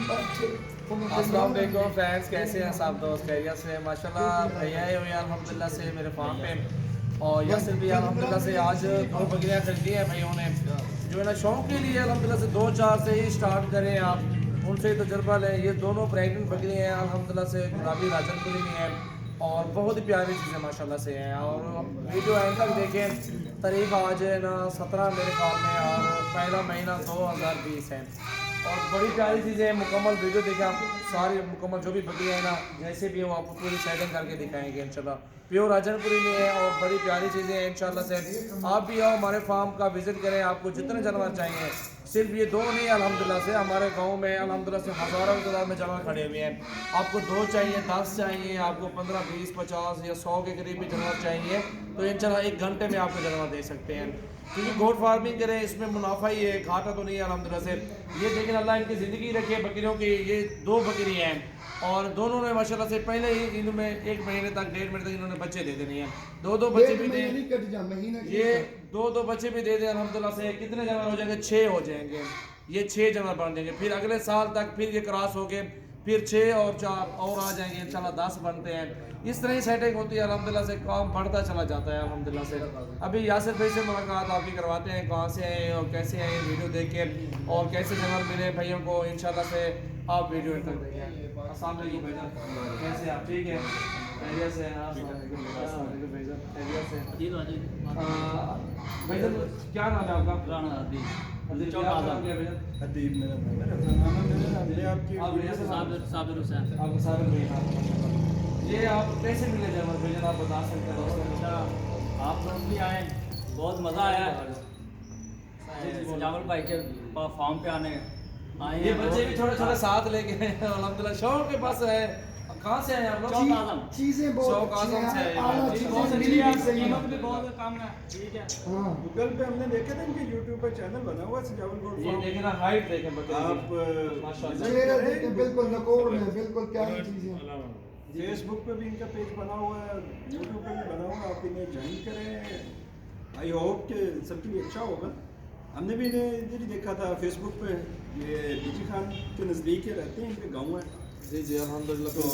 अस्सलाम वालेकुम फ्रेंड्स, कैसे हैं सब दोस्त? खैरियत से? माशाल्लाह भैया आए हुए हैं अल्हम्दुलिल्लाह से मेरे फार्म पे। और यासिर भी अल्हम्दुलिल्लाह से आज 2 बकरियाँ खरीदी हैं भैयों ने, जो है ना शौक के लिए अल्हम्दुलिल्लाह से 2-4 से ही स्टार्ट करें आप, उनसे ही तजर्बा लें। ये दोनों प्रेगनेंट बकरियाँ हैं अल्हम्दुलिल्लाह से, गुलाबी राजनपुरी में हैं और बहुत ही प्यारी चीज़ें माशाल्लाह से हैं। और वीडियो एंड तक देखें। तारीख आज है ना 17 मेरे ख्याल में, और पहला महीना 2020 है। और बड़ी प्यारी चीज़ें हैं, मुकम्मल वीडियो देखें आप, सारी मुकम्मल जो भी बकरियाँ हैं ना जैसे भी है वो आपको पूरी सेटिंग करके दिखाएंगे इंशाल्लाह। प्योर राजनपुरी में है और बड़ी प्यारी चीज़ें हैं इंशाल्लाह से। आप भी आओ हमारे फार्म का विज़िट करें, आपको जितने जानवर चाहिए, सिर्फ ये 2 नहीं अल्हम्दुलिल्लाह से, हमारे गांव में अल्हम्दुलिल्लाह से हज़ारों की तादाद में जानवर खड़े हुए हैं। आपको 2 चाहिए, 10 चाहिए, आपको 15, 20, 50 या 100 के करीब भी जानवर चाहिए तो इंशाल्लाह 1 घंटे में आपको जानवर दे सकते हैं। क्योंकि गोट फार्मिंग करें इसमें मुनाफा ही है, घाटा तो नहीं है अल्हम्दुलिल्लाह से। ये देखें अल्लाह इनकी ज़िंदगी रखी है बकरियों की। ये 2 बकरी हैं और दोनों ने माशाल्लाह से पहले ही इनमें 1 महीने तक 1.5 महीने तक इन्होंने बच्चे दे देने हैं। 2-2 बच्चे भी दे, ये 2-2 बच्चे भी दे दें अल्हम्दुलिल्लाह से। कितने जानवर हो जाएंगे? 6 हो जाएंगे। ये 6 जानवर बन जाएंगे। फिर अगले साल तक फिर ये क्रॉस हो गए, फिर 6 और 4 और आ जाएंगे इंशाल्लाह 10 बनते हैं। इस तरह ही सेटिंग होती है अल्हम्दुलिल्लाह से, काम बढ़ता चला जाता है अल्हम्दुलिल्लाह से। अभी यासिर भाई से मुलाकात आपकी करवाते हैं, कहाँ से आए और कैसे आए वीडियो देख के, और कैसे जानवर मिले भैयों को इंशाल्लाह से आप वीडियो तक देखें। अस्सलाम वालेकुम भाईजान, कैसे आप? ठीक है, खैरियत से हैं? अस्सलाम वालेकुम भाईजान, खैरियत से? भाईजान क्या नाम है आपका? राणा अदीब, क्या नाम है भाईजान? अदीब मेरा नाम है। हमने आपकी साबिर हुसैन, आपको साबिर भाई। ये आप कैसे मिले जानवर भाईजान, आप बता सकते हैं दोस्तों? आप लोग भी आए, बहुत मज़ा आया सजावल भाई के फार्म पे आने आए। ये बच्चे भी थोड़े थोड़े साथ लेके आए हैं अल्हम्दुलिल्लाह। शौक के पास है। कहाँ से आए आप लोग? चीजें शौक बहुत आजम से आए आला हैं। चीजें मिली भी सही है। भी बहुत कम है, ठीक है। हाँ, गूगल पे हमने देखे थे इनके यूट्यूब पे चैनल बना हुआ है सजावल गोट ये फार्म। देखें ना, हाइट देखें बकरी आप की। माशाल्लाह। चेहरा देखे बिल्कुल नकोर में, बिल्कुल प्यारी चीजें। फेसबुक पे भी इनका पेज बना हुआ है, यूट्यूब पे भी बना हुआ है, आप इन्हें ज्वाइन करें। आई होप कि सबके लिए अच्छा होगा। हमने भी इन्हें इधर ही देखा था फेसबुक पे, ये बीजी खान के नज़दीक ही रहते हैं, इनके गाँव है। जी जी अल्हम्दुलिल्लाह। तो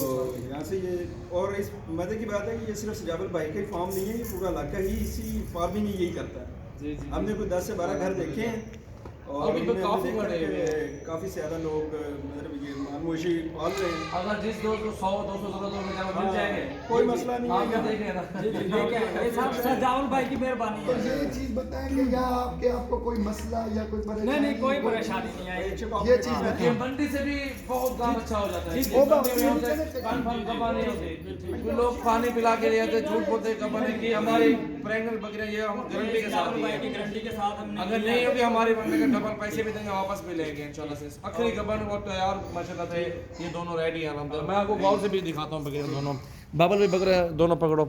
यहाँ से ये, और इस मज़े की बात है कि ये सिर्फ सजावल भाई का ही फार्म नहीं है, ये पूरा इलाका ही इसी फार्मिंग में यही करता है। जी जी हमने कोई 10 से 12 घर देखे हैं और अभी तो इनमें काफी हमने बड़े देखा हुए हैं। कि काफ़ी ज़्यादा लोग मतलब ये मानमोशी पाल रहे हैं। अगर जिस दोस्त को 100-200 जरूरत हो जानवर मिल जाएंगे, कोई मसला नहीं आप क्या है। देख रहे हैं ना? ठीक है, ये सब सजावल भाई की मेहरबानी तो है। ये चीज बताएं कि क्या आपको कोई मसला या कोई परेशानी? नहीं, कोई परेशानी नहीं आई। अच्छे ये चीज है। ये मंडी से भी बहुत काम अच्छा हो जाता है। जी, ये वो मंडी में बात- होते हैं, कन्फर्म कबाने होते, लोग पानी पिला के ले जाते हैं, झूठ बोलते हैं कबाने की हमारी प्रेग्नेंट बकरियां, ये हम गारंटी के साथ सजावल ही भाई की है। गारंटी के साथ हमने अगर नहीं होगी हमारी मंडी के डबल पैसे भी देंगे, वापस भी लेंगे इंशाल्लाह से। अखरी कबान और तैयार माशाल्लाह से ये दोनों रेडी हैं अल्हम्दुलिल्लाह। मैं आपको गाँव से भी दिखाता हूँ बकरियां दोनों। बाबल भी बकरे दोनों पकड़ो।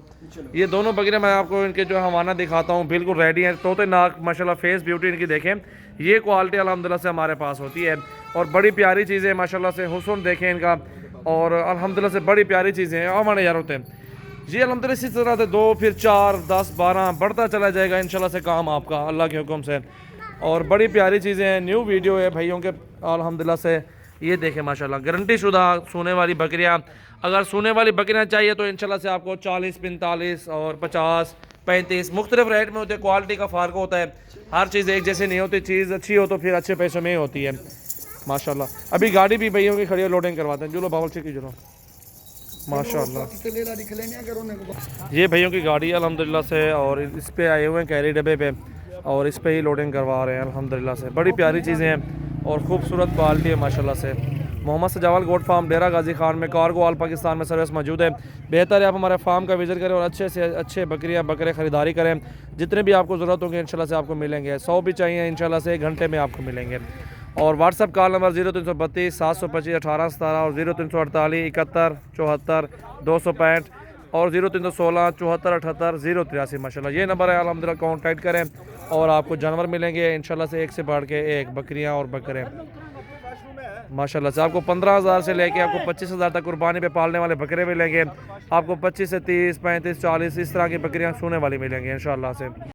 ये दोनों बकरियां मैं आपको इनके जो हवाना दिखाता हूँ, बिल्कुल रेडी हैं। तोते नाक माशाल्लाह, फेस ब्यूटी इनकी देखें, ये क्वालिटी अल्हम्दुलिल्लाह से हमारे पास होती है और बड़ी प्यारी चीज़ें माशाल्लाह से। हुस्न देखें इनका और अल्हम्दुलिल्लाह से बड़ी प्यारी चीज़ें हैं। हमारे यार होते हैं जी अल्हम्दुलिल्लाह। इसी तरह से 2 फिर 4 10 12 बढ़ता चला जाएगा इंशाल्लाह से काम आपका अल्लाह के हुक्म से। और बड़ी प्यारी चीज़ें हैं। न्यू वीडियो है भैयों के अल्हम्दुलिल्लाह से। ये देखें माशाल्लाह, गारंटी शुदा सोने वाली बकरियां। अगर सोने वाली बकरियां चाहिए तो इंशाल्लाह से आपको 40 45 और 50 35 मुख्तलिफ रेट में होते हैं। क्वालिटी का फ़र्क होता है, हर चीज़ एक जैसे नहीं होती। चीज़ अच्छी हो तो फिर अच्छे पैसों में ही होती है माशाल्लाह। अभी गाड़ी भी भैयों की खड़ी है, लोडिंग करवाते हैं। चलो बाबल ठीक चलो माशाल्लाह। ये भैयों की गाड़ी है अल्हम्दुलिल्लाह से और इस पे आए हुए हैं कैरी डब्बे पे और इस पे ही लोडिंग करवा रहे हैं अल्हम्दुलिल्लाह से। बड़ी प्यारी चीज़ें हैं और खूबसूरत क्वालिटी है माशाल्लाह से। मोहम्मद सजावल गोट फार्म, डेरा गाजी खान में, कार्गो ऑल पाकिस्तान में सर्विस मौजूद है। बेहतर है आप हमारे फार्म का विजिट करें और अच्छे से अच्छे बकरे ख़रीदारी करें। जितने भी आपको ज़रूरत होगी इंशाल्लाह से आपको मिलेंगे। 100 भी चाहिए इंशाल्लाह से 1 घंटे में आपको मिलेंगे। और व्हाट्सअप कॉल नंबर 0332 725 1817 और 0348 71 74 265 और 0316 74 78 083 माशाल्लाह। ये नंबर है अल्हम्दुलिल्लाह, कॉन्टैक्ट करें और आपको जानवर मिलेंगे इंशाल्लाह से, एक से बढ़ के एक बकरियां और बकरे माशाल्लाह से। आपको 15,000 से लेके आपको 25,000 तक कुर्बानी पे पालने वाले बकरे मिलेंगे। आपको 25 से 30 35 40 इस तरह की बकरियां सोने वाली मिलेंगी इंशाल्लाह से।